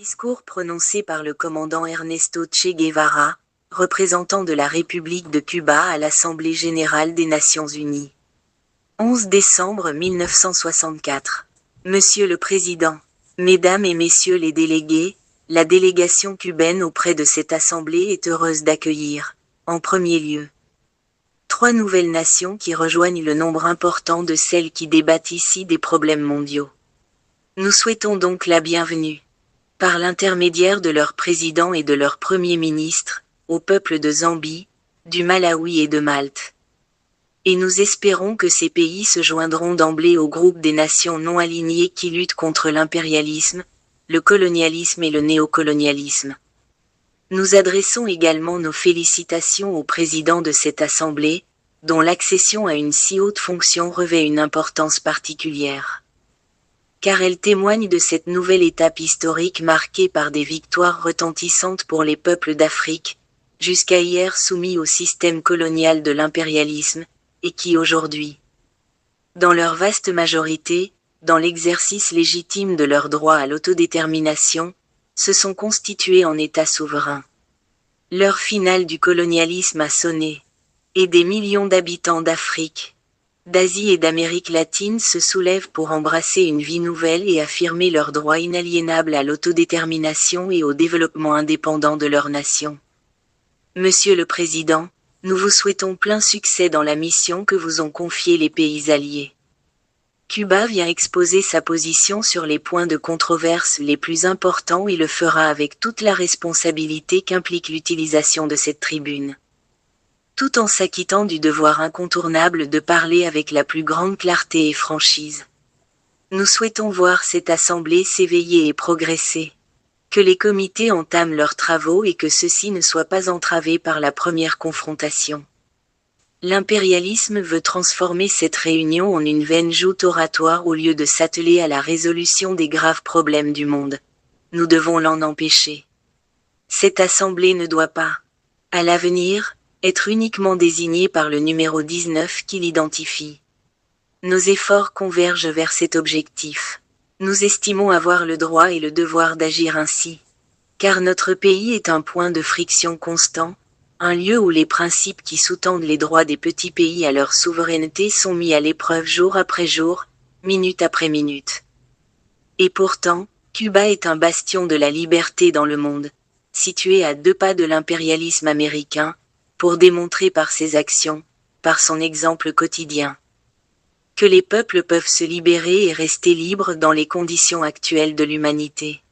Discours prononcé par le commandant Ernesto Che Guevara, représentant de la République de Cuba à l'Assemblée générale des Nations unies. 11 décembre 1964. Monsieur le Président, Mesdames et Messieurs les délégués, la délégation cubaine auprès de cette Assemblée est heureuse d'accueillir, en premier lieu, 3 nouvelles nations qui rejoignent le nombre important de celles qui débattent ici des problèmes mondiaux. Nous souhaitons donc la bienvenue, par l'intermédiaire de leur président et de leur premier ministre, au peuple de Zambie, du Malawi et de Malte. Et nous espérons que ces pays se joindront d'emblée au groupe des nations non alignées qui luttent contre l'impérialisme, le colonialisme et le néocolonialisme. Nous adressons également nos félicitations au président de cette Assemblée, dont l'accession à une si haute fonction revêt une importance particulière. Car elle témoigne de cette nouvelle étape historique marquée par des victoires retentissantes pour les peuples d'Afrique, jusqu'à hier soumis au système colonial de l'impérialisme, et qui aujourd'hui, dans leur vaste majorité, dans l'exercice légitime de leur droit à l'autodétermination, se sont constitués en États souverains. L'heure finale du colonialisme a sonné, et des millions d'habitants d'Afrique, d'Asie et d'Amérique latine se soulèvent pour embrasser une vie nouvelle et affirmer leur droit inaliénable à l'autodétermination et au développement indépendant de leur nation. Monsieur le Président, nous vous souhaitons plein succès dans la mission que vous ont confiée les pays alliés. Cuba vient exposer sa position sur les points de controverse les plus importants et le fera avec toute la responsabilité qu'implique l'utilisation de cette tribune, tout en s'acquittant du devoir incontournable de parler avec la plus grande clarté et franchise. Nous souhaitons voir cette Assemblée s'éveiller et progresser, que les comités entament leurs travaux et que ceux-ci ne soient pas entravés par la première confrontation. L'impérialisme veut transformer cette réunion en une vaine joute oratoire au lieu de s'atteler à la résolution des graves problèmes du monde. Nous devons l'en empêcher. Cette Assemblée ne doit pas, à l'avenir, être uniquement désignée par le numéro 19 qui l'identifie. Nos efforts convergent vers cet objectif. Nous estimons avoir le droit et le devoir d'agir ainsi, car notre pays est un point de friction constant, un lieu où les principes qui sous-tendent les droits des petits pays à leur souveraineté sont mis à l'épreuve jour après jour, minute après minute. Et pourtant, Cuba est un bastion de la liberté dans le monde, situé à 2 pas de l'impérialisme américain, pour démontrer par ses actions, par son exemple quotidien, que les peuples peuvent se libérer et rester libres dans les conditions actuelles de l'humanité.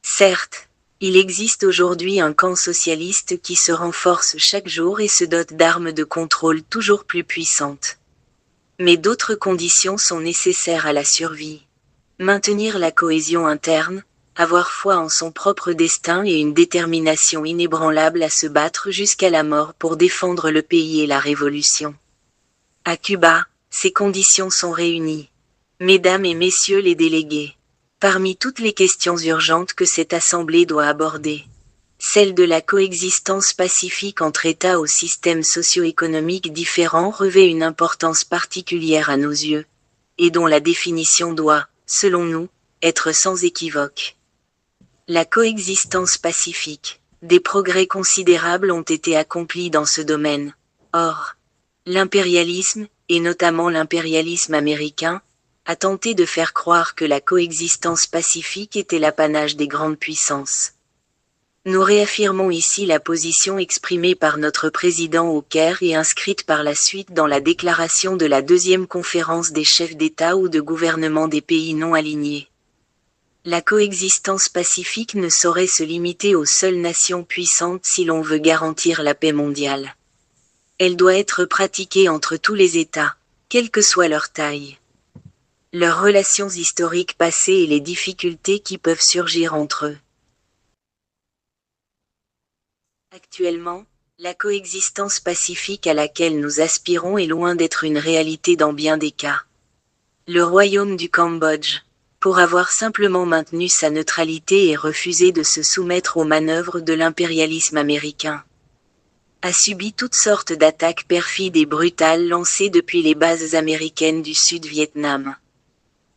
Certes, il existe aujourd'hui un camp socialiste qui se renforce chaque jour et se dote d'armes de contrôle toujours plus puissantes. Mais d'autres conditions sont nécessaires à la survie. Maintenir la cohésion interne, avoir foi en son propre destin et une détermination inébranlable à se battre jusqu'à la mort pour défendre le pays et la révolution. À Cuba, ces conditions sont réunies. Mesdames et messieurs les délégués, parmi toutes les questions urgentes que cette Assemblée doit aborder, celle de la coexistence pacifique entre États aux systèmes socio-économiques différents revêt une importance particulière à nos yeux, et dont la définition doit, selon nous, être sans équivoque. La coexistence pacifique. Des progrès considérables ont été accomplis dans ce domaine. Or, l'impérialisme, et notamment l'impérialisme américain, a tenté de faire croire que la coexistence pacifique était l'apanage des grandes puissances. Nous réaffirmons ici la position exprimée par notre président au Caire et inscrite par la suite dans la déclaration de la 2e conférence des chefs d'État ou de gouvernement des pays non alignés. La coexistence pacifique ne saurait se limiter aux seules nations puissantes si l'on veut garantir la paix mondiale. Elle doit être pratiquée entre tous les États, quelle que soit leur taille, leurs relations historiques passées et les difficultés qui peuvent surgir entre eux. Actuellement, la coexistence pacifique à laquelle nous aspirons est loin d'être une réalité dans bien des cas. Le royaume du Cambodge, pour avoir simplement maintenu sa neutralité et refusé de se soumettre aux manœuvres de l'impérialisme américain, a subi toutes sortes d'attaques perfides et brutales lancées depuis les bases américaines du Sud-Vietnam.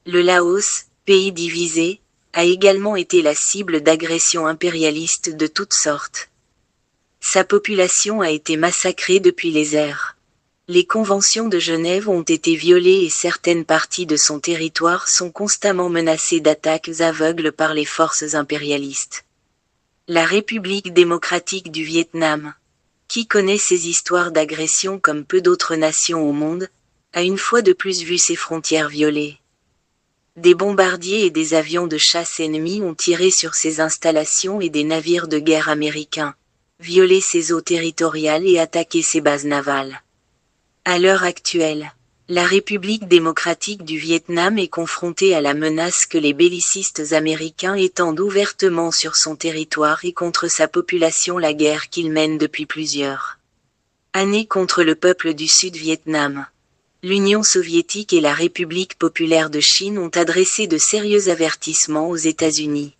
Le Laos, pays divisé, a également été la cible d'agressions impérialistes de toutes sortes. Sa population a été massacrée depuis les airs. Les conventions de Genève ont été violées et certaines parties de son territoire sont constamment menacées d'attaques aveugles par les forces impérialistes. La République démocratique du Vietnam, qui connaît ces histoires d'agression comme peu d'autres nations au monde, a une fois de plus vu ses frontières violées. Des bombardiers et des avions de chasse ennemis ont tiré sur ses installations et des navires de guerre américains, violé ses eaux territoriales et attaqué ses bases navales. À l'heure actuelle, la République démocratique du Vietnam est confrontée à la menace que les bellicistes américains étendent ouvertement sur son territoire et contre sa population la guerre qu'ils mènent depuis plusieurs années contre le peuple du Sud-Vietnam. L'Union soviétique et la République populaire de Chine ont adressé de sérieux avertissements aux États-Unis.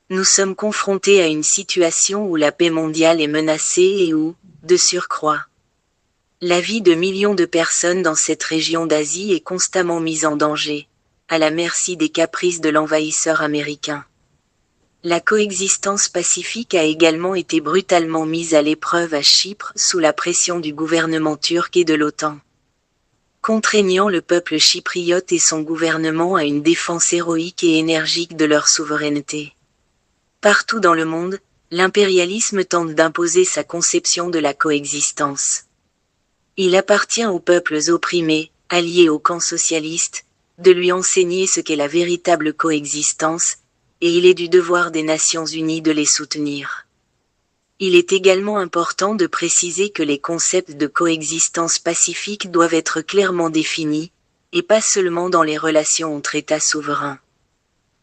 Nous sommes confrontés à une situation où la paix mondiale est menacée et où, de surcroît, la vie de millions de personnes dans cette région d'Asie est constamment mise en danger, à la merci des caprices de l'envahisseur américain. La coexistence pacifique a également été brutalement mise à l'épreuve à Chypre sous la pression du gouvernement turc et de l'OTAN, contraignant le peuple chypriote et son gouvernement à une défense héroïque et énergique de leur souveraineté. Partout dans le monde, l'impérialisme tente d'imposer sa conception de la coexistence. Il appartient aux peuples opprimés, alliés au camp socialiste, de lui enseigner ce qu'est la véritable coexistence, et il est du devoir des Nations Unies de les soutenir. Il est également important de préciser que les concepts de coexistence pacifique doivent être clairement définis, et pas seulement dans les relations entre États souverains.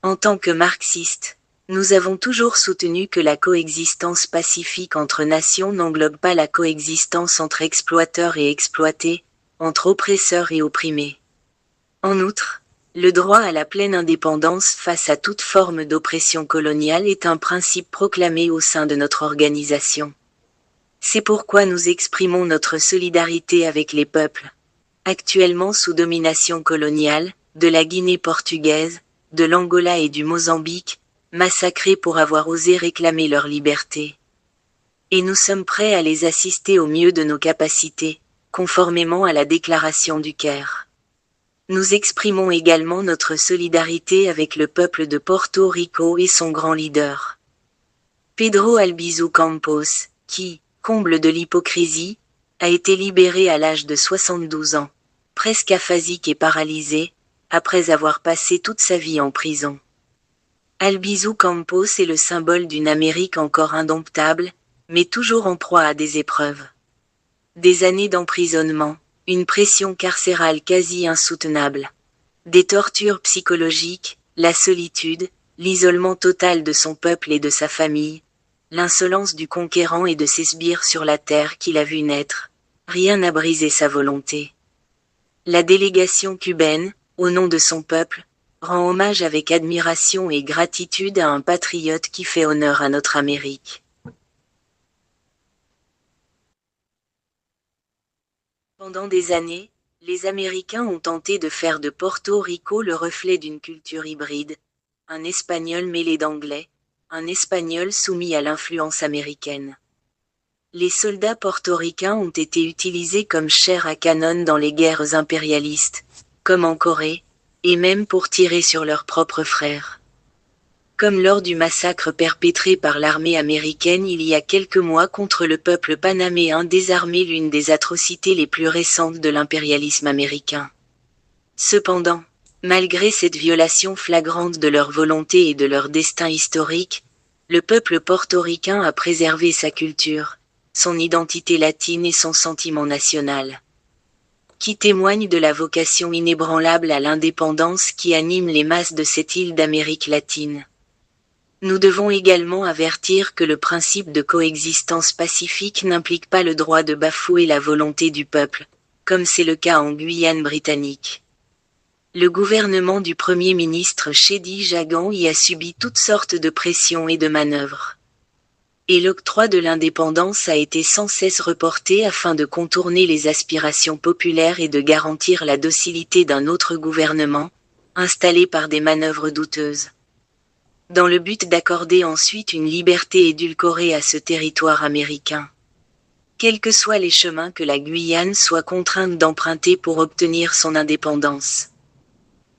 En tant que marxistes, nous avons toujours soutenu que la coexistence pacifique entre nations n'englobe pas la coexistence entre exploiteurs et exploités, entre oppresseurs et opprimés. En outre, le droit à la pleine indépendance face à toute forme d'oppression coloniale est un principe proclamé au sein de notre organisation. C'est pourquoi nous exprimons notre solidarité avec les peuples, actuellement sous domination coloniale, de la Guinée portugaise, de l'Angola et du Mozambique, massacrés pour avoir osé réclamer leur liberté. Et nous sommes prêts à les assister au mieux de nos capacités, conformément à la déclaration du Caire. Nous exprimons également notre solidarité avec le peuple de Porto Rico et son grand leader, Pedro Albizu Campos, qui, comble de l'hypocrisie, a été libéré à l'âge de 72 ans, presque aphasique et paralysé, après avoir passé toute sa vie en prison. Albizu Campos est le symbole d'une Amérique encore indomptable, mais toujours en proie à des épreuves. Des années d'emprisonnement, une pression carcérale quasi insoutenable, des tortures psychologiques, la solitude, l'isolement total de son peuple et de sa famille, l'insolence du conquérant et de ses sbires sur la terre qu'il a vu naître, rien n'a brisé sa volonté. La délégation cubaine, au nom de son peuple, rend hommage avec admiration et gratitude à un patriote qui fait honneur à notre Amérique. Pendant des années, les Américains ont tenté de faire de Porto Rico le reflet d'une culture hybride, un espagnol mêlé d'anglais, un espagnol soumis à l'influence américaine. Les soldats portoricains ont été utilisés comme chair à canon dans les guerres impérialistes, comme en Corée, et même pour tirer sur leurs propres frères. Comme lors du massacre perpétré par l'armée américaine il y a quelques mois contre le peuple panaméen désarmé, l'une des atrocités les plus récentes de l'impérialisme américain. Cependant, malgré cette violation flagrante de leur volonté et de leur destin historique, le peuple portoricain a préservé sa culture, son identité latine et son sentiment national, qui témoigne de la vocation inébranlable à l'indépendance qui anime les masses de cette île d'Amérique latine. Nous devons également avertir que le principe de coexistence pacifique n'implique pas le droit de bafouer la volonté du peuple, comme c'est le cas en Guyane britannique. Le gouvernement du Premier ministre Chedi Jagan y a subi toutes sortes de pressions et de manœuvres. Et l'octroi de l'indépendance a été sans cesse reporté afin de contourner les aspirations populaires et de garantir la docilité d'un autre gouvernement, installé par des manœuvres douteuses. dans le but d'accorder ensuite une liberté édulcorée à ce territoire américain. Quels que soient les chemins que la Guyane soit contrainte d'emprunter pour obtenir son indépendance.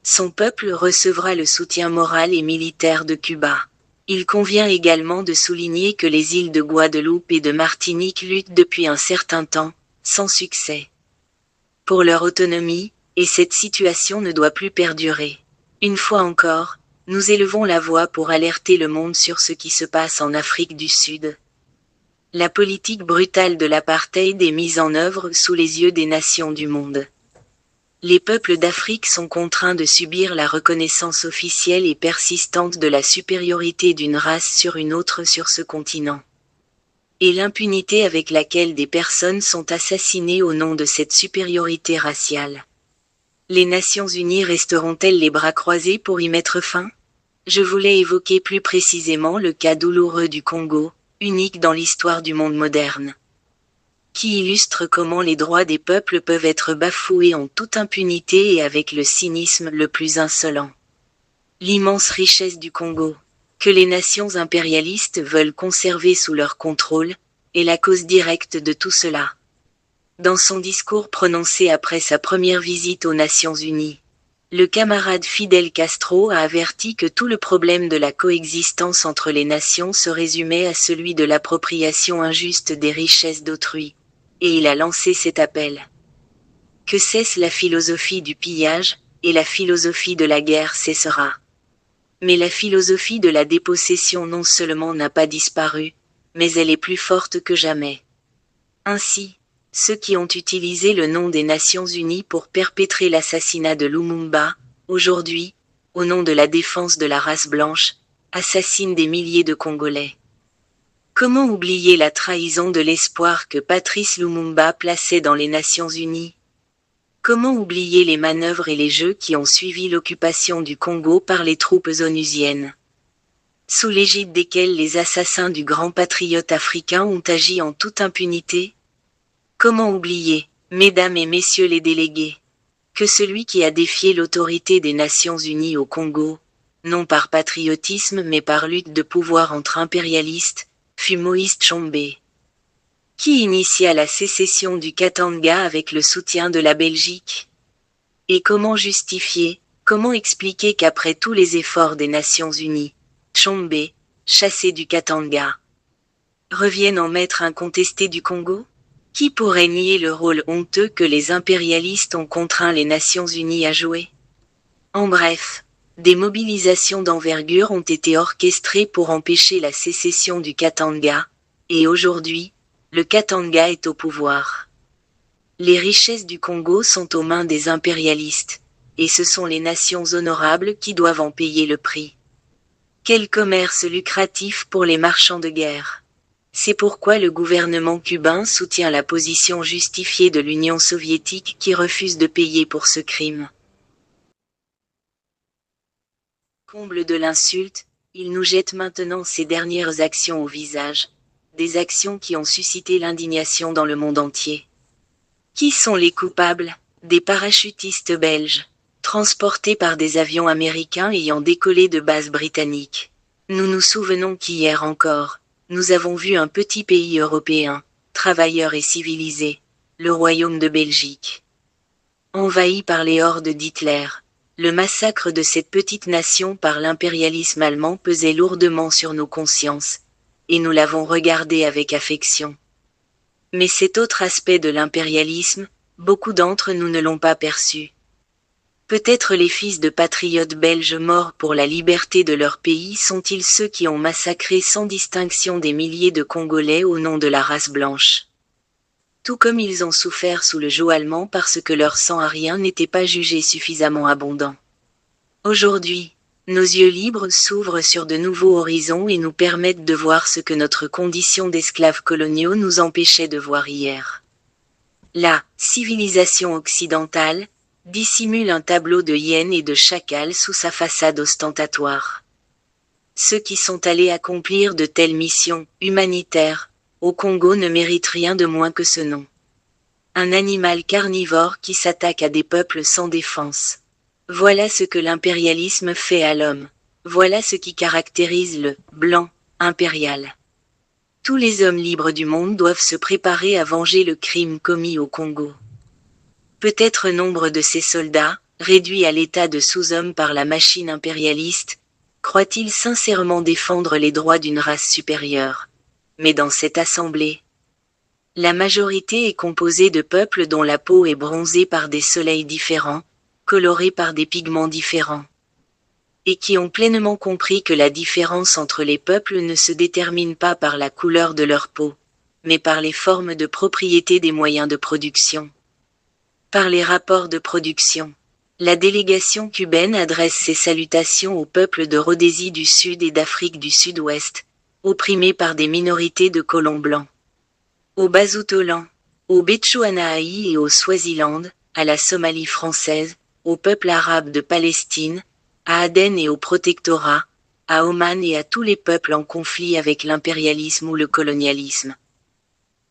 Son peuple recevra le soutien moral et militaire de Cuba. Il convient également de souligner que les îles de Guadeloupe et de Martinique luttent depuis un certain temps, sans succès, pour leur autonomie, et cette situation ne doit plus perdurer. Une fois encore, nous élevons la voix pour alerter le monde sur ce qui se passe en Afrique du Sud. La politique brutale de l'apartheid est mise en œuvre sous les yeux des nations du monde. Les peuples d'Afrique sont contraints de subir la reconnaissance officielle et persistante de la supériorité d'une race sur une autre sur ce continent. Et l'impunité avec laquelle des personnes sont assassinées au nom de cette supériorité raciale. Les Nations Unies resteront-elles les bras croisés pour y mettre fin? Je voulais évoquer plus précisément le cas douloureux du Congo, unique dans l'histoire du monde moderne, qui illustre comment les droits des peuples peuvent être bafoués en toute impunité et avec le cynisme le plus insolent. L'immense richesse du Congo, que les nations impérialistes veulent conserver sous leur contrôle, est la cause directe de tout cela. Dans son discours prononcé après sa première visite aux Nations Unies, le camarade Fidel Castro a averti que tout le problème de la coexistence entre les nations se résumait à celui de l'appropriation injuste des richesses d'autrui. Et il a lancé cet appel. Que cesse la philosophie du pillage, et la philosophie de la guerre cessera. Mais la philosophie de la dépossession non seulement n'a pas disparu, mais elle est plus forte que jamais. Ainsi, ceux qui ont utilisé le nom des Nations Unies pour perpétrer l'assassinat de Lumumba, aujourd'hui, au nom de la défense de la race blanche, assassinent des milliers de Congolais. Comment oublier la trahison de l'espoir que Patrice Lumumba plaçait dans les Nations Unies? Comment oublier les manœuvres et les jeux qui ont suivi l'occupation du Congo par les troupes onusiennes, sous l'égide desquelles les assassins du grand patriote africain ont agi en toute impunité? Comment oublier, mesdames et messieurs les délégués, que celui qui a défié l'autorité des Nations Unies au Congo, non par patriotisme mais par lutte de pouvoir entre impérialistes, fut Moïse Tshombe, qui initia la sécession du Katanga avec le soutien de la Belgique. Et comment justifier, comment expliquer qu'après tous les efforts des Nations Unies, Tshombe, chassé du Katanga, revienne en maître incontesté du Congo? Qui pourrait nier le rôle honteux que les impérialistes ont contraint les Nations Unies à jouer? En bref, des mobilisations d'envergure ont été orchestrées pour empêcher la sécession du Katanga, et aujourd'hui, le Katanga est au pouvoir. Les richesses du Congo sont aux mains des impérialistes, et ce sont les nations honorables qui doivent en payer le prix. Quel commerce lucratif pour les marchands de guerre! C'est pourquoi le gouvernement cubain soutient la position justifiée de l'Union soviétique qui refuse de payer pour ce crime. Comble de l'insulte, il nous jette maintenant ses dernières actions au visage, des actions qui ont suscité l'indignation dans le monde entier. Qui sont les coupables? Des parachutistes belges, transportés par des avions américains ayant décollé de bases britanniques. Nous nous souvenons qu'hier encore, nous avons vu un petit pays européen, travailleur et civilisé, le Royaume de Belgique, envahi par les hordes d'Hitler. Le massacre de cette petite nation par l'impérialisme allemand pesait lourdement sur nos consciences, et nous l'avons regardé avec affection. Mais cet autre aspect de l'impérialisme, beaucoup d'entre nous ne l'ont pas perçu. Peut-être les fils de patriotes belges morts pour la liberté de leur pays sont-ils ceux qui ont massacré sans distinction des milliers de Congolais au nom de la race blanche. Tout comme ils ont souffert sous le joug allemand parce que leur sang arien n'était pas jugé suffisamment abondant. Aujourd'hui, nos yeux libres s'ouvrent sur de nouveaux horizons et nous permettent de voir ce que notre condition d'esclaves coloniaux nous empêchait de voir hier. La civilisation occidentale dissimule un tableau de hyènes et de chacals sous sa façade ostentatoire. Ceux qui sont allés accomplir de telles missions humanitaires au Congo ne méritent rien de moins que ce nom. Un animal carnivore qui s'attaque à des peuples sans défense. Voilà ce que l'impérialisme fait à l'homme. Voilà ce qui caractérise le « blanc » impérial. Tous les hommes libres du monde doivent se préparer à venger le crime commis au Congo. Peut-être nombre de ces soldats, réduits à l'état de sous-hommes par la machine impérialiste, croient-ils sincèrement défendre les droits d'une race supérieure. Mais dans cette assemblée, la majorité est composée de peuples dont la peau est bronzée par des soleils différents, colorée par des pigments différents, et qui ont pleinement compris que la différence entre les peuples ne se détermine pas par la couleur de leur peau, mais par les formes de propriété des moyens de production. Par les rapports de production. La délégation cubaine adresse ses salutations aux peuples de Rhodésie du Sud et d'Afrique du Sud-Ouest, opprimés par des minorités de colons blancs. Au Basutoland, au Bechuanahaï et au Swaziland, à la Somalie française, au peuple arabe de Palestine, à Aden et au protectorat, à Oman et à tous les peuples en conflit avec l'impérialisme ou le colonialisme.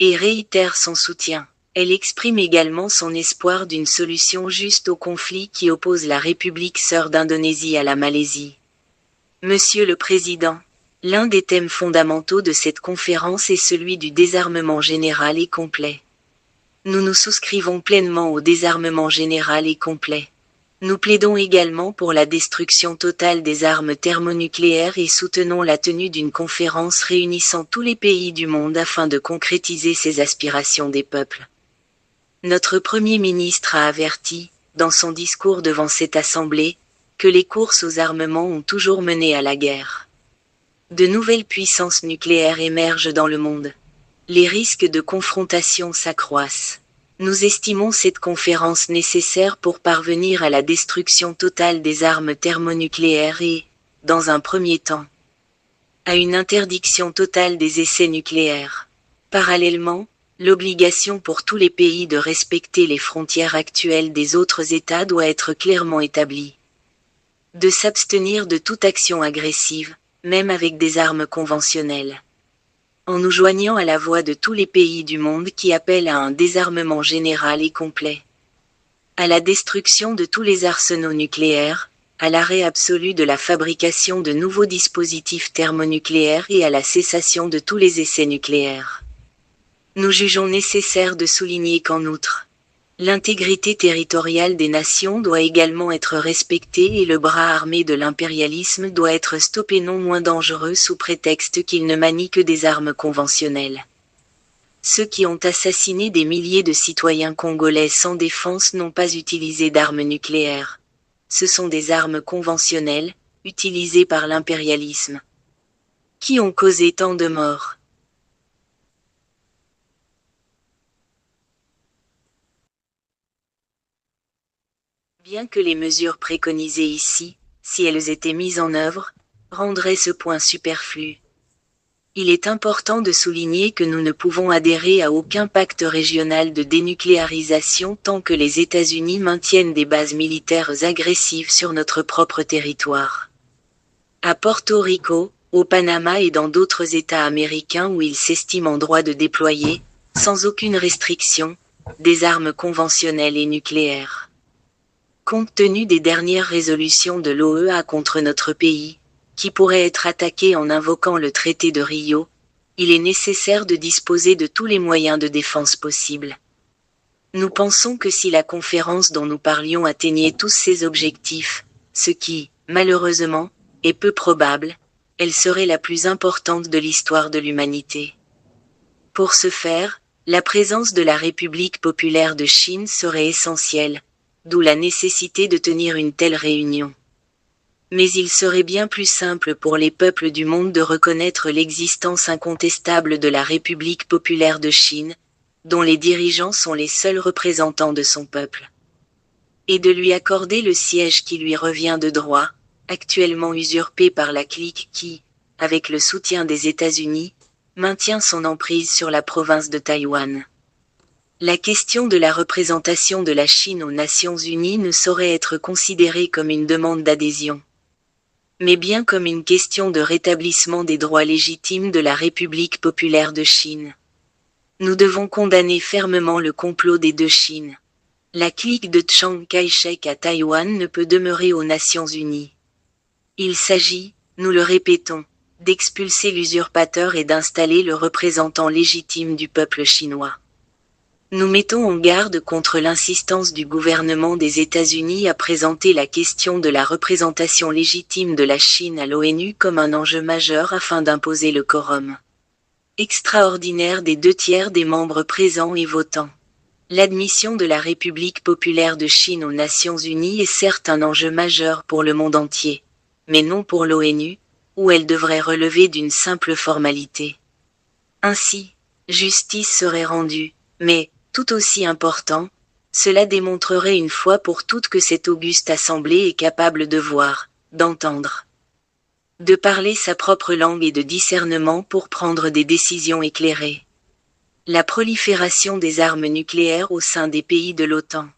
Et réitère son soutien. Elle exprime également son espoir d'une solution juste au conflit qui oppose la République sœur d'Indonésie à la Malaisie. Monsieur le Président, l'un des thèmes fondamentaux de cette conférence est celui du désarmement général et complet. Nous nous souscrivons pleinement au désarmement général et complet. Nous plaidons également pour la destruction totale des armes thermonucléaires et soutenons la tenue d'une conférence réunissant tous les pays du monde afin de concrétiser ces aspirations des peuples. Notre Premier ministre a averti, dans son discours devant cette assemblée, que les courses aux armements ont toujours mené à la guerre. De nouvelles puissances nucléaires émergent dans le monde. Les risques de confrontation s'accroissent. Nous estimons cette conférence nécessaire pour parvenir à la destruction totale des armes thermonucléaires et, dans un premier temps, à une interdiction totale des essais nucléaires. Parallèlement, l'obligation pour tous les pays de respecter les frontières actuelles des autres États doit être clairement établie. De s'abstenir de toute action agressive, même avec des armes conventionnelles. En nous joignant à la voix de tous les pays du monde qui appellent à un désarmement général et complet. À la destruction de tous les arsenaux nucléaires, à l'arrêt absolu de la fabrication de nouveaux dispositifs thermonucléaires et à la cessation de tous les essais nucléaires. Nous jugeons nécessaire de souligner qu'en outre, l'intégrité territoriale des nations doit également être respectée et le bras armé de l'impérialisme doit être stoppé non moins dangereux sous prétexte qu'il ne manie que des armes conventionnelles. Ceux qui ont assassiné des milliers de citoyens congolais sans défense n'ont pas utilisé d'armes nucléaires. Ce sont des armes conventionnelles, utilisées par l'impérialisme, qui ont causé tant de morts. Bien que les mesures préconisées ici, si elles étaient mises en œuvre, rendraient ce point superflu. Il est important de souligner que nous ne pouvons adhérer à aucun pacte régional de dénucléarisation tant que les États-Unis maintiennent des bases militaires agressives sur notre propre territoire. À Porto Rico, au Panama et dans d'autres États américains où ils s'estiment en droit de déployer, sans aucune restriction, des armes conventionnelles et nucléaires. Compte tenu des dernières résolutions de l'OEA contre notre pays, qui pourrait être attaqué en invoquant le traité de Rio, il est nécessaire de disposer de tous les moyens de défense possibles. Nous pensons que si la conférence dont nous parlions atteignait tous ses objectifs, ce qui, malheureusement, est peu probable, elle serait la plus importante de l'histoire de l'humanité. Pour ce faire, la présence de la République populaire de Chine serait essentielle, d'où la nécessité de tenir une telle réunion. Mais il serait bien plus simple pour les peuples du monde de reconnaître l'existence incontestable de la République populaire de Chine, dont les dirigeants sont les seuls représentants de son peuple, et de lui accorder le siège qui lui revient de droit, actuellement usurpé par la clique qui, avec le soutien des États-Unis, maintient son emprise sur la province de Taïwan. La question de la représentation de la Chine aux Nations Unies ne saurait être considérée comme une demande d'adhésion, mais bien comme une question de rétablissement des droits légitimes de la République populaire de Chine. Nous devons condamner fermement le complot des deux Chines. La clique de Chiang Kai-shek à Taïwan ne peut demeurer aux Nations Unies. Il s'agit, nous le répétons, d'expulser l'usurpateur et d'installer le représentant légitime du peuple chinois. Nous mettons en garde contre l'insistance du gouvernement des États-Unis à présenter la question de la représentation légitime de la Chine à l'ONU comme un enjeu majeur afin d'imposer le quorum extraordinaire des 2/3 des membres présents et votants. L'admission de la République populaire de Chine aux Nations Unies est certes un enjeu majeur pour le monde entier, mais non pour l'ONU, où elle devrait relever d'une simple formalité. Ainsi, justice serait rendue, mais, tout aussi important, cela démontrerait une fois pour toutes que cette auguste assemblée est capable de voir, d'entendre, de parler sa propre langue et de discernement pour prendre des décisions éclairées. La prolifération des armes nucléaires au sein des pays de l'OTAN,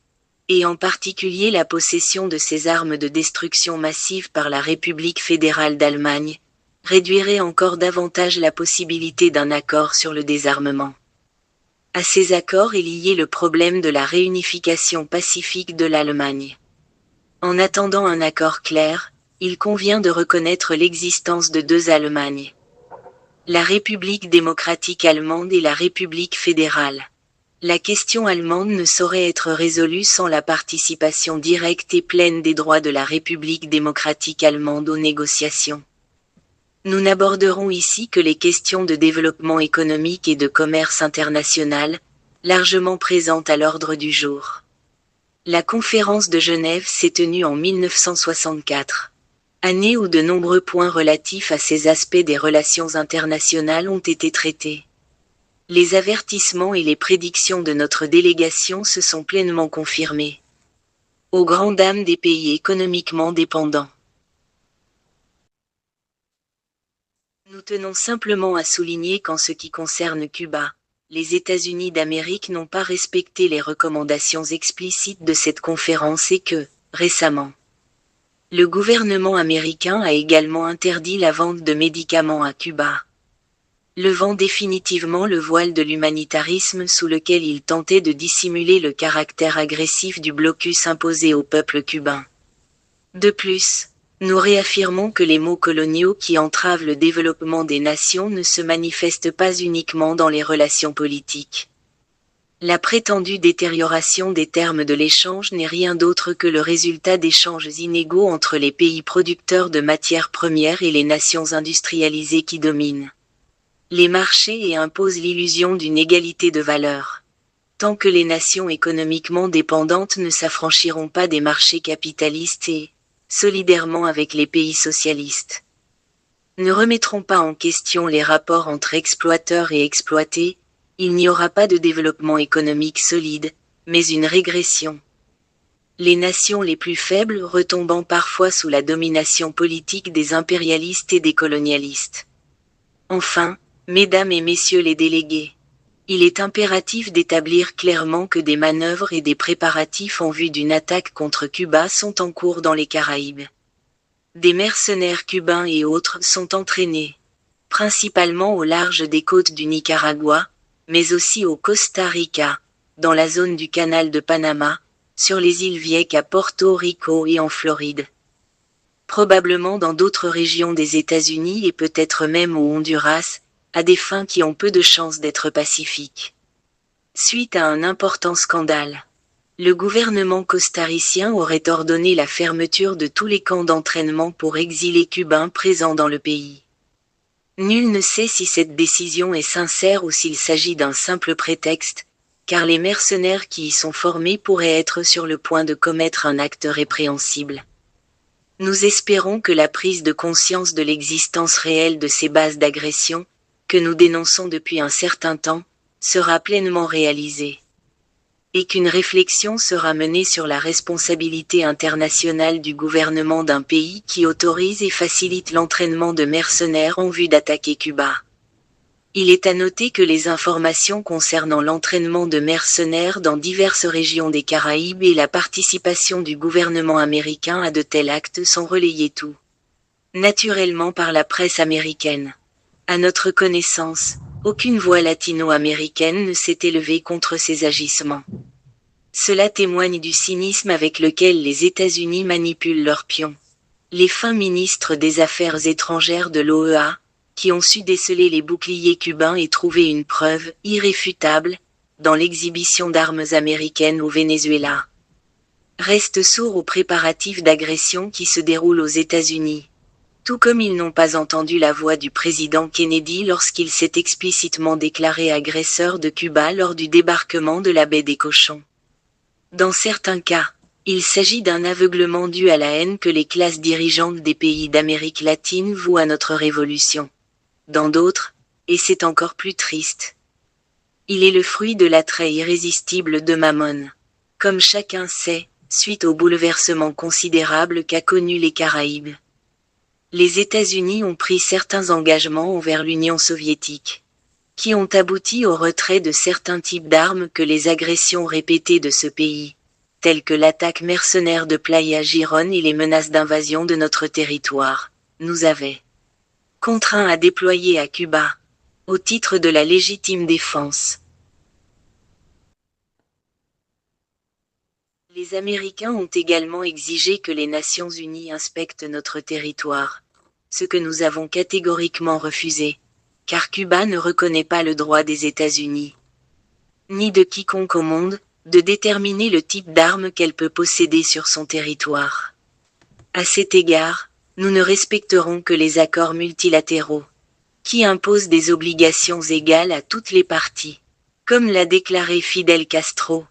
et en particulier la possession de ces armes de destruction massive par la République fédérale d'Allemagne, réduirait encore davantage la possibilité d'un accord sur le désarmement. À ces accords est lié le problème de la réunification pacifique de l'Allemagne. En attendant un accord clair, il convient de reconnaître l'existence de deux Allemagnes. La République démocratique allemande et la République fédérale. La question allemande ne saurait être résolue sans la participation directe et pleine des droits de la République démocratique allemande aux négociations. Nous n'aborderons ici que les questions de développement économique et de commerce international, largement présentes à l'ordre du jour. La conférence de Genève s'est tenue en 1964, année où de nombreux points relatifs à ces aspects des relations internationales ont été traités. Les avertissements et les prédictions de notre délégation se sont pleinement confirmés. Aux grandes dames des pays économiquement dépendants. Nous tenons simplement à souligner qu'en ce qui concerne Cuba, les États-Unis d'Amérique n'ont pas respecté les recommandations explicites de cette conférence et que, récemment, le gouvernement américain a également interdit la vente de médicaments à Cuba, levant définitivement le voile de l'humanitarisme sous lequel il tentait de dissimuler le caractère agressif du blocus imposé au peuple cubain. De plus, nous réaffirmons que les maux coloniaux qui entravent le développement des nations ne se manifestent pas uniquement dans les relations politiques. La prétendue détérioration des termes de l'échange n'est rien d'autre que le résultat d'échanges inégaux entre les pays producteurs de matières premières et les nations industrialisées qui dominent les marchés et imposent l'illusion d'une égalité de valeur. Tant que les nations économiquement dépendantes ne s'affranchiront pas des marchés capitalistes et, solidairement avec les pays socialistes, ne remettront pas en question les rapports entre exploiteurs et exploités, il n'y aura pas de développement économique solide, mais une régression. Les nations les plus faibles retombant parfois sous la domination politique des impérialistes et des colonialistes. Enfin, mesdames et messieurs les délégués, il est impératif d'établir clairement que des manœuvres et des préparatifs en vue d'une attaque contre Cuba sont en cours dans les Caraïbes. Des mercenaires cubains et autres sont entraînés, principalement au large des côtes du Nicaragua, mais aussi au Costa Rica, dans la zone du canal de Panama, sur les îles Vieques à Porto Rico et en Floride. Probablement dans d'autres régions des États-Unis et peut-être même au Honduras, à des fins qui ont peu de chances d'être pacifiques. Suite à un important scandale, le gouvernement costaricien aurait ordonné la fermeture de tous les camps d'entraînement pour exilés cubains présents dans le pays. Nul ne sait si cette décision est sincère ou s'il s'agit d'un simple prétexte, car les mercenaires qui y sont formés pourraient être sur le point de commettre un acte répréhensible. Nous espérons que la prise de conscience de l'existence réelle de ces bases d'agression, que nous dénonçons depuis un certain temps, sera pleinement réalisée. Et qu'une réflexion sera menée sur la responsabilité internationale du gouvernement d'un pays qui autorise et facilite l'entraînement de mercenaires en vue d'attaquer Cuba. Il est à noter que les informations concernant l'entraînement de mercenaires dans diverses régions des Caraïbes et la participation du gouvernement américain à de tels actes sont relayées tout naturellement par la presse américaine. À notre connaissance, aucune voix latino-américaine ne s'est élevée contre ces agissements. Cela témoigne du cynisme avec lequel les États-Unis manipulent leurs pions. Les fins ministres des Affaires étrangères de l'OEA, qui ont su déceler les boucliers cubains et trouver une preuve irréfutable dans l'exhibition d'armes américaines au Venezuela, restent sourds aux préparatifs d'agression qui se déroulent aux États-Unis. Tout comme ils n'ont pas entendu la voix du président Kennedy lorsqu'il s'est explicitement déclaré agresseur de Cuba lors du débarquement de la baie des Cochons. Dans certains cas, il s'agit d'un aveuglement dû à la haine que les classes dirigeantes des pays d'Amérique latine vouent à notre révolution. Dans d'autres, et c'est encore plus triste, il est le fruit de l'attrait irrésistible de Mammon. Comme chacun sait, suite au bouleversement considérable qu'a connu les Caraïbes, les États-Unis ont pris certains engagements envers l'Union soviétique, qui ont abouti au retrait de certains types d'armes que les agressions répétées de ce pays, telles que l'attaque mercenaire de Playa Girón et les menaces d'invasion de notre territoire, nous avaient contraints à déployer à Cuba, au titre de la légitime défense. Les Américains ont également exigé que les Nations Unies inspectent notre territoire, ce que nous avons catégoriquement refusé, car Cuba ne reconnaît pas le droit des États-Unis, ni de quiconque au monde, de déterminer le type d'armes qu'elle peut posséder sur son territoire. À cet égard, nous ne respecterons que les accords multilatéraux, qui imposent des obligations égales à toutes les parties, comme l'a déclaré Fidel Castro.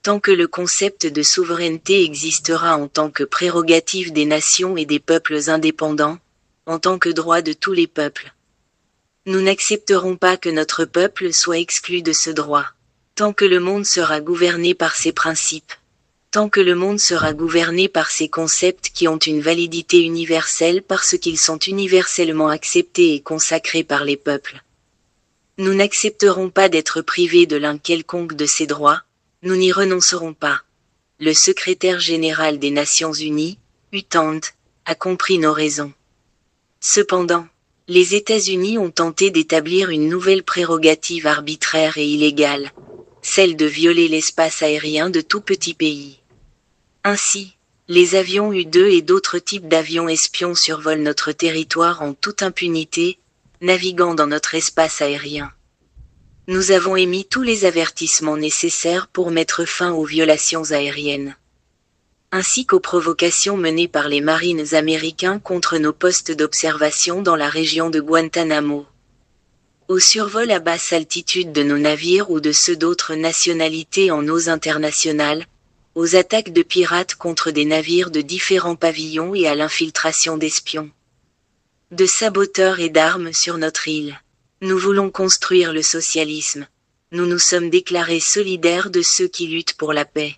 Tant que le concept de souveraineté existera en tant que prérogative des nations et des peuples indépendants, en tant que droit de tous les peuples, nous n'accepterons pas que notre peuple soit exclu de ce droit. Tant que le monde sera gouverné par ces principes, tant que le monde sera gouverné par ces concepts qui ont une validité universelle parce qu'ils sont universellement acceptés et consacrés par les peuples, nous n'accepterons pas d'être privés de l'un quelconque de ces droits. Nous n'y renoncerons pas. Le secrétaire général des Nations Unies, UTAND, a compris nos raisons. Cependant, les États-Unis ont tenté d'établir une nouvelle prérogative arbitraire et illégale, celle de violer l'espace aérien de tout petit pays. Ainsi, les avions U-2 et d'autres types d'avions espions survolent notre territoire en toute impunité, naviguant dans notre espace aérien. Nous avons émis tous les avertissements nécessaires pour mettre fin aux violations aériennes, ainsi qu'aux provocations menées par les marines américains contre nos postes d'observation dans la région de Guantanamo, au survol à basse altitude de nos navires ou de ceux d'autres nationalités en eaux internationales, aux attaques de pirates contre des navires de différents pavillons et à l'infiltration d'espions, de saboteurs et d'armes sur notre île. Nous voulons construire le socialisme. Nous nous sommes déclarés solidaires de ceux qui luttent pour la paix.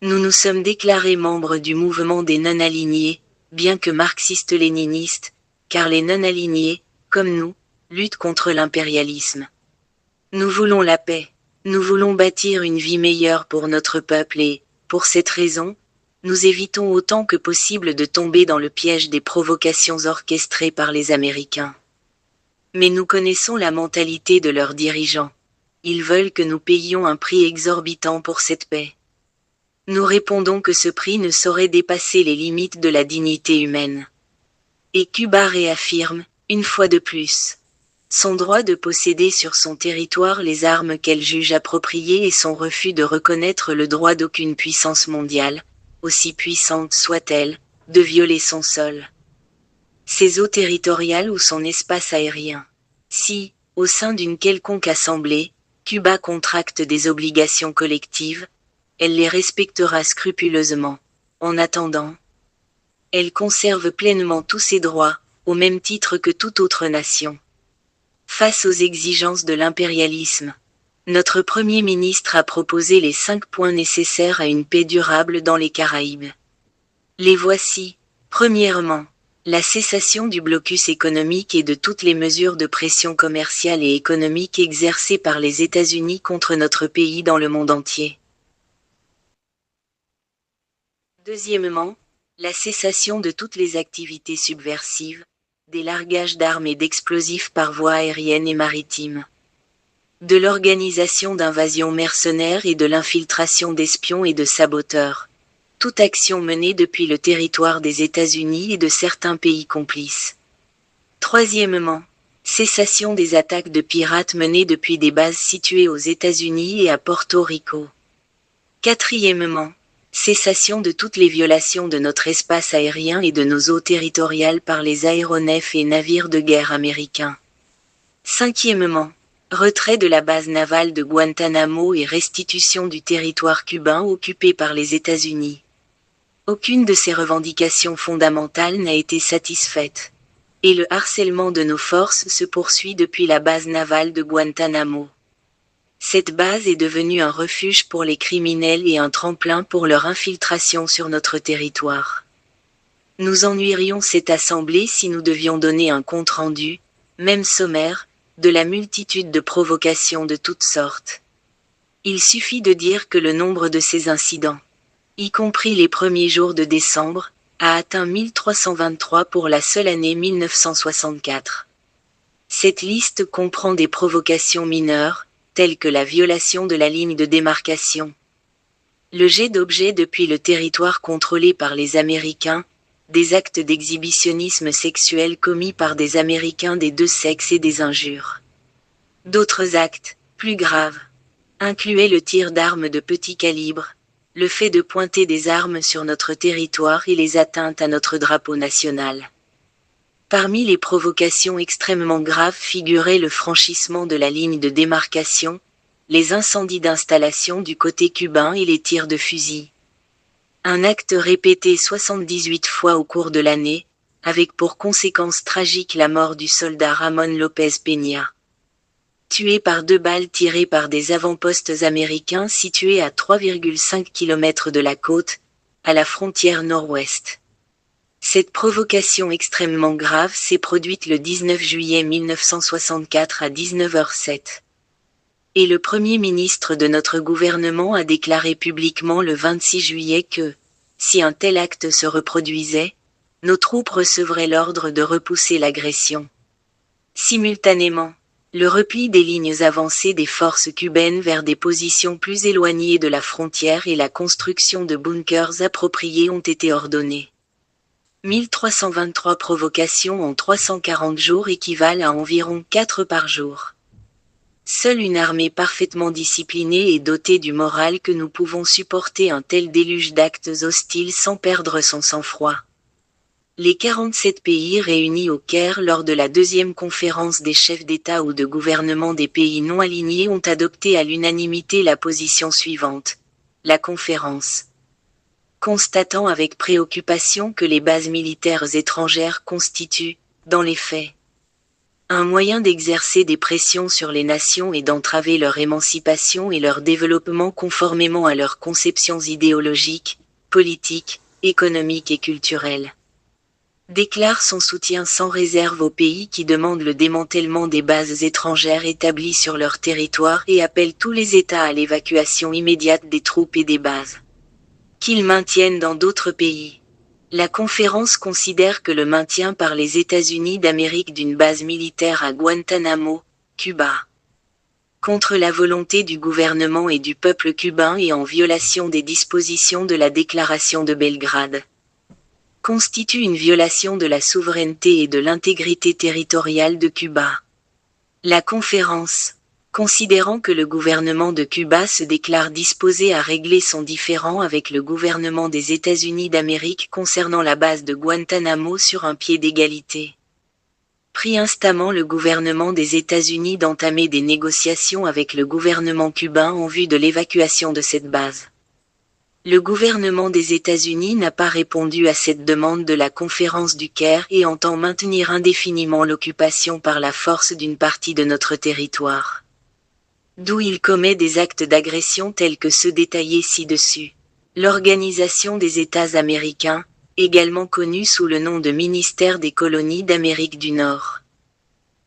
Nous nous sommes déclarés membres du mouvement des non-alignés, bien que marxistes-léninistes, car les non-alignés, comme nous, luttent contre l'impérialisme. Nous voulons la paix. Nous voulons bâtir une vie meilleure pour notre peuple et, pour cette raison, nous évitons autant que possible de tomber dans le piège des provocations orchestrées par les Américains. Mais nous connaissons la mentalité de leurs dirigeants. Ils veulent que nous payions un prix exorbitant pour cette paix. Nous répondons que ce prix ne saurait dépasser les limites de la dignité humaine. Et Cuba réaffirme, une fois de plus, son droit de posséder sur son territoire les armes qu'elle juge appropriées et son refus de reconnaître le droit d'aucune puissance mondiale, aussi puissante soit-elle, de violer son sol, ses eaux territoriales ou son espace aérien. Si, au sein d'une quelconque assemblée, Cuba contracte des obligations collectives, elle les respectera scrupuleusement. En attendant, elle conserve pleinement tous ses droits, au même titre que toute autre nation. Face aux exigences de l'impérialisme, notre Premier ministre a proposé les 5 points nécessaires à une paix durable dans les Caraïbes. Les voici. Premièrement, la cessation du blocus économique et de toutes les mesures de pression commerciale et économique exercées par les États-Unis contre notre pays dans le monde entier. Deuxièmement, la cessation de toutes les activités subversives, des largages d'armes et d'explosifs par voie aérienne et maritime, de l'organisation d'invasions mercenaires et de l'infiltration d'espions et de saboteurs, toute action menée depuis le territoire des États-Unis et de certains pays complices. Troisièmement, cessation des attaques de pirates menées depuis des bases situées aux États-Unis et à Porto Rico. Quatrièmement, cessation de toutes les violations de notre espace aérien et de nos eaux territoriales par les aéronefs et navires de guerre américains. Cinquièmement, retrait de la base navale de Guantanamo et restitution du territoire cubain occupé par les États-Unis. Aucune de ces revendications fondamentales n'a été satisfaite. Et le harcèlement de nos forces se poursuit depuis la base navale de Guantanamo. Cette base est devenue un refuge pour les criminels et un tremplin pour leur infiltration sur notre territoire. Nous ennuierions cette assemblée si nous devions donner un compte-rendu, même sommaire, de la multitude de provocations de toutes sortes. Il suffit de dire que le nombre de ces incidents, y compris les premiers jours de décembre, a atteint 1323 pour la seule année 1964. Cette liste comprend des provocations mineures, telles que la violation de la ligne de démarcation, le jet d'objets depuis le territoire contrôlé par les Américains, des actes d'exhibitionnisme sexuel commis par des Américains des deux sexes et des injures. D'autres actes, plus graves, incluaient le tir d'armes de petit calibre, le fait de pointer des armes sur notre territoire et les atteintes à notre drapeau national. Parmi les provocations extrêmement graves figurait le franchissement de la ligne de démarcation, les incendies d'installation du côté cubain et les tirs de fusil. Un acte répété 78 fois au cours de l'année, avec pour conséquence tragique la mort du soldat Ramón López Peña. Tué par 2 balles tirées par des avant-postes américains situés à 3,5 km de la côte, à la frontière nord-ouest. Cette provocation extrêmement grave s'est produite le 19 juillet 1964 à 19h07. Et le Premier ministre de notre gouvernement a déclaré publiquement le 26 juillet que, si un tel acte se reproduisait, nos troupes recevraient l'ordre de repousser l'agression. Simultanément, le repli des lignes avancées des forces cubaines vers des positions plus éloignées de la frontière et la construction de bunkers appropriés ont été ordonnés. 1323 provocations en 340 jours équivalent à environ 4 par jour. Seule une armée parfaitement disciplinée et dotée du moral que nous pouvons supporter un tel déluge d'actes hostiles sans perdre son sang-froid. Les 47 pays réunis au Caire lors de la deuxième conférence des chefs d'État ou de gouvernement des pays non alignés ont adopté à l'unanimité la position suivante. La conférence, constatant avec préoccupation que les bases militaires étrangères constituent, dans les faits, un moyen d'exercer des pressions sur les nations et d'entraver leur émancipation et leur développement conformément à leurs conceptions idéologiques, politiques, économiques et culturelles. Déclare son soutien sans réserve aux pays qui demandent le démantèlement des bases étrangères établies sur leur territoire et appelle tous les États à l'évacuation immédiate des troupes et des bases qu'ils maintiennent dans d'autres pays. La conférence considère que le maintien par les États-Unis d'Amérique d'une base militaire à Guantanamo, Cuba, contre la volonté du gouvernement et du peuple cubain et en violation des dispositions de la déclaration de Belgrade, constitue une violation de la souveraineté et de l'intégrité territoriale de Cuba. La conférence, considérant que le gouvernement de Cuba se déclare disposé à régler son différend avec le gouvernement des États-Unis d'Amérique concernant la base de Guantanamo sur un pied d'égalité, prie instamment le gouvernement des États-Unis d'entamer des négociations avec le gouvernement cubain en vue de l'évacuation de cette base. Le gouvernement des États-Unis n'a pas répondu à cette demande de la conférence du Caire et entend maintenir indéfiniment l'occupation par la force d'une partie de notre territoire, d'où il commet des actes d'agression tels que ceux détaillés ci-dessus. L'Organisation des États américains, également connue sous le nom de Ministère des colonies d'Amérique du Nord,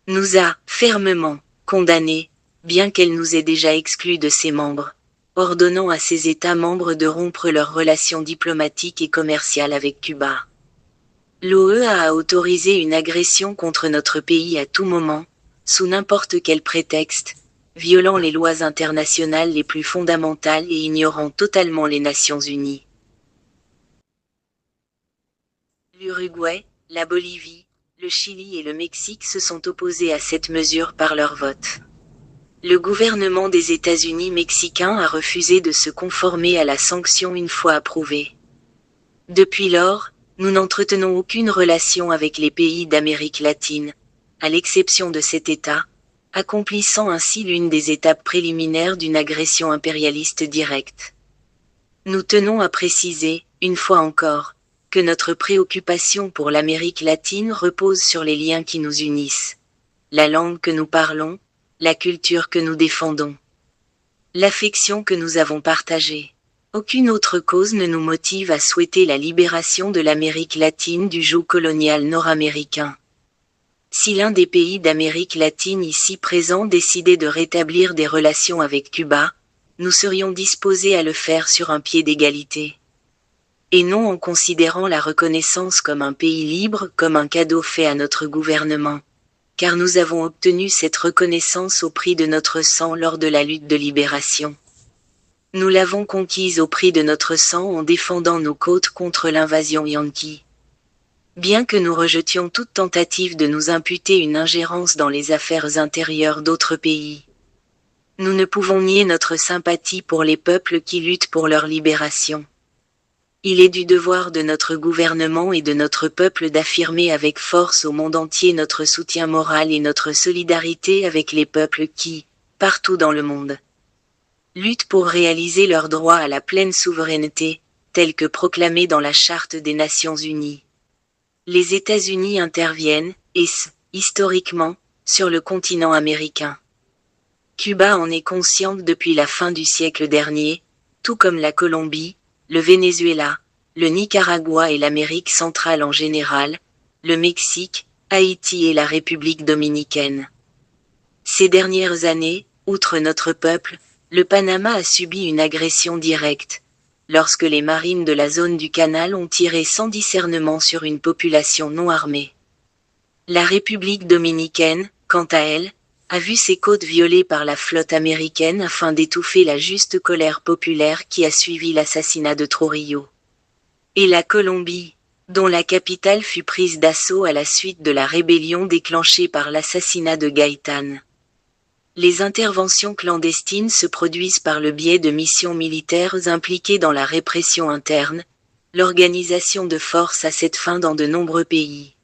nous a fermement condamnés, bien qu'elle nous ait déjà exclus de ses membres, ordonnant à ces États membres de rompre leurs relations diplomatiques et commerciales avec Cuba. L'OEA a autorisé une agression contre notre pays à tout moment, sous n'importe quel prétexte, violant les lois internationales les plus fondamentales et ignorant totalement les Nations Unies. L'Uruguay, la Bolivie, le Chili et le Mexique se sont opposés à cette mesure par leur vote. Le gouvernement des États-Unis mexicains a refusé de se conformer à la sanction une fois approuvée. Depuis lors, nous n'entretenons aucune relation avec les pays d'Amérique latine, à l'exception de cet État, accomplissant ainsi l'une des étapes préliminaires d'une agression impérialiste directe. Nous tenons à préciser, une fois encore, que notre préoccupation pour l'Amérique latine repose sur les liens qui nous unissent, la langue que nous parlons, la culture que nous défendons, l'affection que nous avons partagée. Aucune autre cause ne nous motive à souhaiter la libération de l'Amérique latine du joug colonial nord-américain. Si l'un des pays d'Amérique latine ici présents décidait de rétablir des relations avec Cuba, nous serions disposés à le faire sur un pied d'égalité. Et non en considérant la reconnaissance comme un pays libre, comme un cadeau fait à notre gouvernement. Car nous avons obtenu cette reconnaissance au prix de notre sang lors de la lutte de libération. Nous l'avons conquise au prix de notre sang en défendant nos côtes contre l'invasion yankee. Bien que nous rejetions toute tentative de nous imputer une ingérence dans les affaires intérieures d'autres pays, nous ne pouvons nier notre sympathie pour les peuples qui luttent pour leur libération. Il est du devoir de notre gouvernement et de notre peuple d'affirmer avec force au monde entier notre soutien moral et notre solidarité avec les peuples qui, partout dans le monde, luttent pour réaliser leur droit à la pleine souveraineté, tel que proclamé dans la Charte des Nations Unies. Les États-Unis interviennent, historiquement, sur le continent américain. Cuba en est consciente depuis la fin du siècle dernier, tout comme la Colombie, le Venezuela, le Nicaragua et l'Amérique centrale en général, le Mexique, Haïti et la République dominicaine. Ces dernières années, outre notre peuple, le Panama a subi une agression directe, lorsque les marines de la zone du canal ont tiré sans discernement sur une population non armée. La République dominicaine, quant à elle, a vu ses côtes violées par la flotte américaine afin d'étouffer la juste colère populaire qui a suivi l'assassinat de Trujillo. Et la Colombie, dont la capitale fut prise d'assaut à la suite de la rébellion déclenchée par l'assassinat de Gaitán. Les interventions clandestines se produisent par le biais de missions militaires impliquées dans la répression interne, l'organisation de forces à cette fin dans de nombreux pays.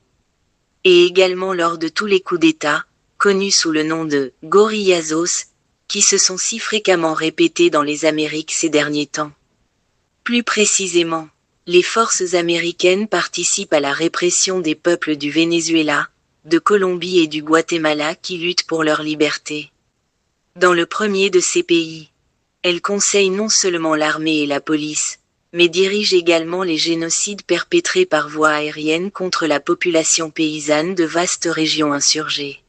Et également lors de tous les coups d'État, connus sous le nom de « guerrillazos », qui se sont si fréquemment répétés dans les Amériques ces derniers temps. Plus précisément, les forces américaines participent à la répression des peuples du Venezuela, de Colombie et du Guatemala qui luttent pour leur liberté. Dans le premier de ces pays, elles conseillent non seulement l'armée et la police, mais dirigent également les génocides perpétrés par voie aérienne contre la population paysanne de vastes régions insurgées.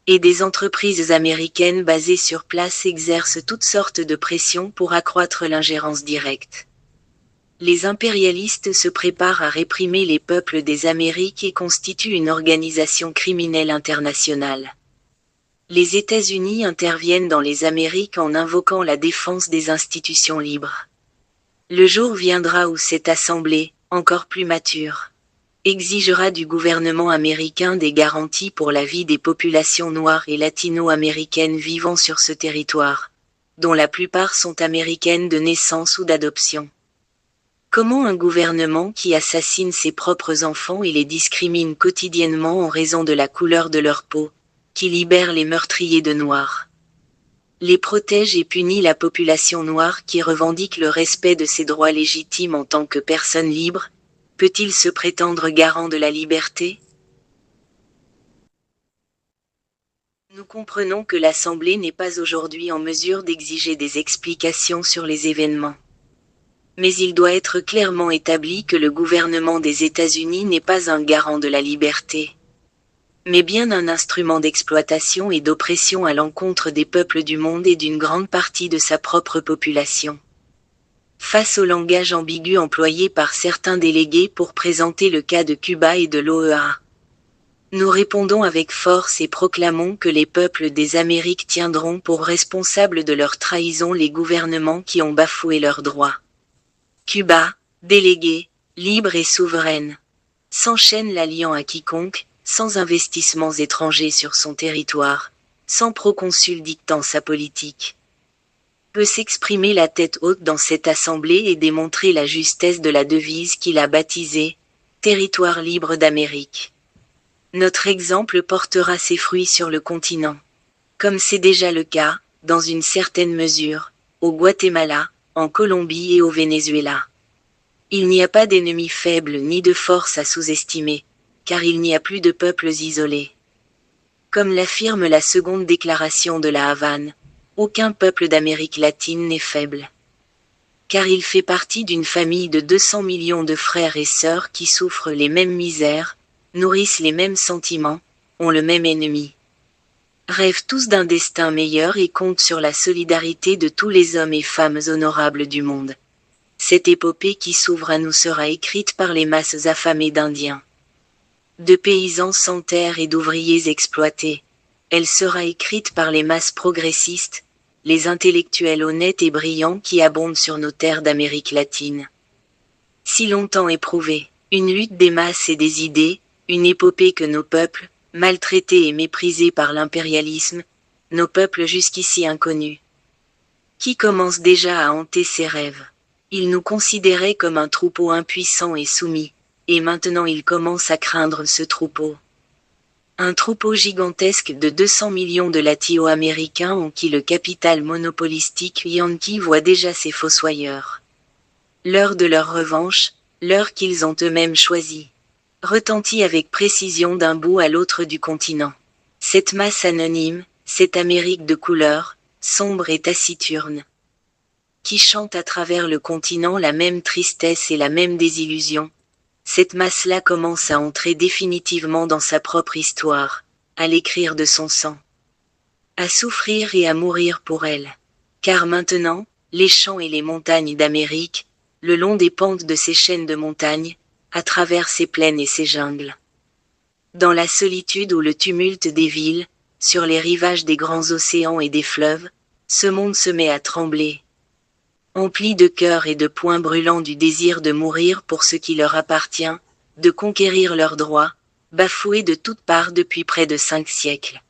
Et des entreprises américaines basées sur place exercent toutes sortes de pressions pour accroître l'ingérence directe. Les impérialistes se préparent à réprimer les peuples des Amériques et constituent une organisation criminelle internationale. Les États-Unis interviennent dans les Amériques en invoquant la défense des institutions libres. Le jour viendra où cette assemblée, encore plus mature, exigera du gouvernement américain des garanties pour la vie des populations noires et latino-américaines vivant sur ce territoire, dont la plupart sont américaines de naissance ou d'adoption. Comment un gouvernement qui assassine ses propres enfants et les discrimine quotidiennement en raison de la couleur de leur peau, qui libère les meurtriers de noirs, les protège et punit la population noire qui revendique le respect de ses droits légitimes en tant que personne libre, peut-il se prétendre garant de la liberté? Nous comprenons que l'Assemblée n'est pas aujourd'hui en mesure d'exiger des explications sur les événements. Mais il doit être clairement établi que le gouvernement des États-Unis n'est pas un garant de la liberté, mais bien un instrument d'exploitation et d'oppression à l'encontre des peuples du monde et d'une grande partie de sa propre population. Face au langage ambigu employé par certains délégués pour présenter le cas de Cuba et de l'OEA, nous répondons avec force et proclamons que les peuples des Amériques tiendront pour responsables de leur trahison les gouvernements qui ont bafoué leurs droits. Cuba, déléguée, libre et souveraine, sans chaîne la liant à quiconque, sans investissements étrangers sur son territoire, sans proconsul dictant sa politique. Peut s'exprimer la tête haute dans cette assemblée et démontrer la justesse de la devise qu'il a baptisée « Territoire libre d'Amérique ». Notre exemple portera ses fruits sur le continent. Comme c'est déjà le cas, dans une certaine mesure, au Guatemala, en Colombie et au Venezuela. Il n'y a pas d'ennemis faibles ni de forces à sous-estimer, car il n'y a plus de peuples isolés. Comme l'affirme la seconde déclaration de la Havane, aucun peuple d'Amérique latine n'est faible. Car il fait partie d'une famille de 200 millions de frères et sœurs qui souffrent les mêmes misères, nourrissent les mêmes sentiments, ont le même ennemi. Rêvent tous d'un destin meilleur et comptent sur la solidarité de tous les hommes et femmes honorables du monde. Cette épopée qui s'ouvre à nous sera écrite par les masses affamées d'Indiens, de paysans sans terre et d'ouvriers exploités. Elle sera écrite par les masses progressistes, les intellectuels honnêtes et brillants qui abondent sur nos terres d'Amérique latine. Si longtemps éprouvée, une lutte des masses et des idées, une épopée que nos peuples, maltraités et méprisés par l'impérialisme, nos peuples jusqu'ici inconnus, qui commencent déjà à hanter ses rêves. Ils nous considéraient comme un troupeau impuissant et soumis, et maintenant ils commencent à craindre ce troupeau. Un troupeau gigantesque de 200 millions de Latino-Américains en qui le capital monopolistique yankee voit déjà ses fossoyeurs. L'heure de leur revanche, l'heure qu'ils ont eux-mêmes choisie, retentit avec précision d'un bout à l'autre du continent. Cette masse anonyme, cette Amérique de couleur, sombre et taciturne, qui chante à travers le continent la même tristesse et la même désillusion, cette masse-là commence à entrer définitivement dans sa propre histoire, à l'écrire de son sang, à souffrir et à mourir pour elle. Car maintenant, les champs et les montagnes d'Amérique, le long des pentes de ces chaînes de montagnes, à travers ces plaines et ces jungles, dans la solitude ou le tumulte des villes, sur les rivages des grands océans et des fleuves, ce monde se met à trembler, empli de cœur et de poings brûlants du désir de mourir pour ce qui leur appartient, de conquérir leurs droits, bafoués de toutes parts depuis près de 5 siècles.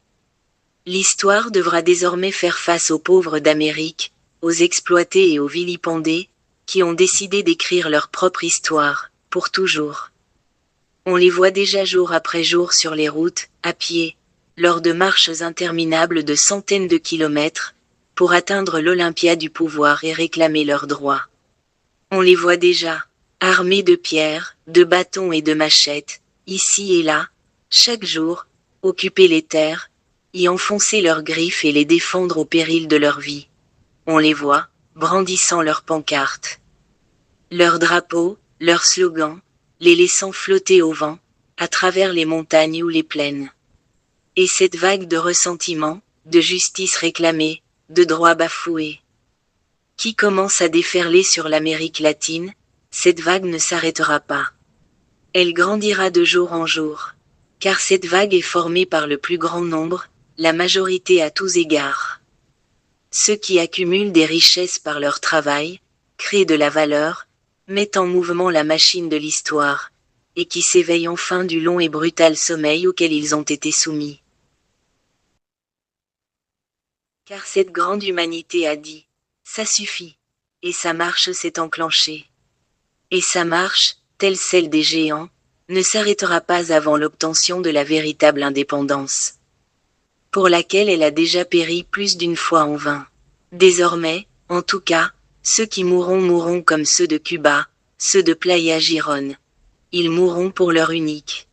L'histoire devra désormais faire face aux pauvres d'Amérique, aux exploités et aux vilipendés, qui ont décidé d'écrire leur propre histoire, pour toujours. On les voit déjà jour après jour sur les routes, à pied, lors de marches interminables de centaines de kilomètres, pour atteindre l'Olympia du pouvoir et réclamer leurs droits. On les voit déjà, armés de pierres, de bâtons et de machettes, ici et là, chaque jour, occuper les terres, y enfoncer leurs griffes et les défendre au péril de leur vie. On les voit, brandissant leurs pancartes, leurs drapeaux, leurs slogans, les laissant flotter au vent, à travers les montagnes ou les plaines. Et cette vague de ressentiment, de justice réclamée, de droits bafoués, qui commence à déferler sur l'Amérique latine, cette vague ne s'arrêtera pas. Elle grandira de jour en jour, car cette vague est formée par le plus grand nombre, la majorité à tous égards. Ceux qui accumulent des richesses par leur travail, créent de la valeur, mettent en mouvement la machine de l'histoire, et qui s'éveillent enfin du long et brutal sommeil auquel ils ont été soumis. Car cette grande humanité a dit, ça suffit, et sa marche s'est enclenchée. Et sa marche, telle celle des géants, ne s'arrêtera pas avant l'obtention de la véritable indépendance, pour laquelle elle a déjà péri plus d'une fois en vain. Désormais, en tout cas, ceux qui mourront mourront comme ceux de Cuba, ceux de Playa Girón. Ils mourront pour leur unique,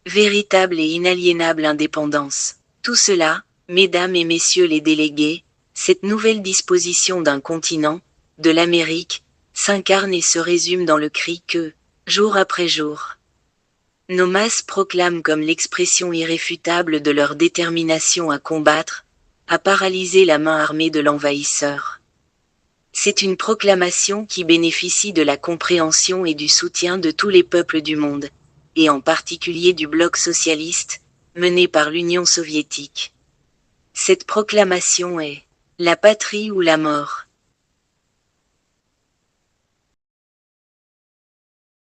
véritable et inaliénable indépendance. Tout cela, mesdames et messieurs les délégués, cette nouvelle disposition d'un continent, de l'Amérique, s'incarne et se résume dans le cri que, jour après jour, nos masses proclament comme l'expression irréfutable de leur détermination à combattre, à paralyser la main armée de l'envahisseur. C'est une proclamation qui bénéficie de la compréhension et du soutien de tous les peuples du monde, et en particulier du bloc socialiste, mené par l'Union soviétique. Cette proclamation est « la patrie ou la mort ».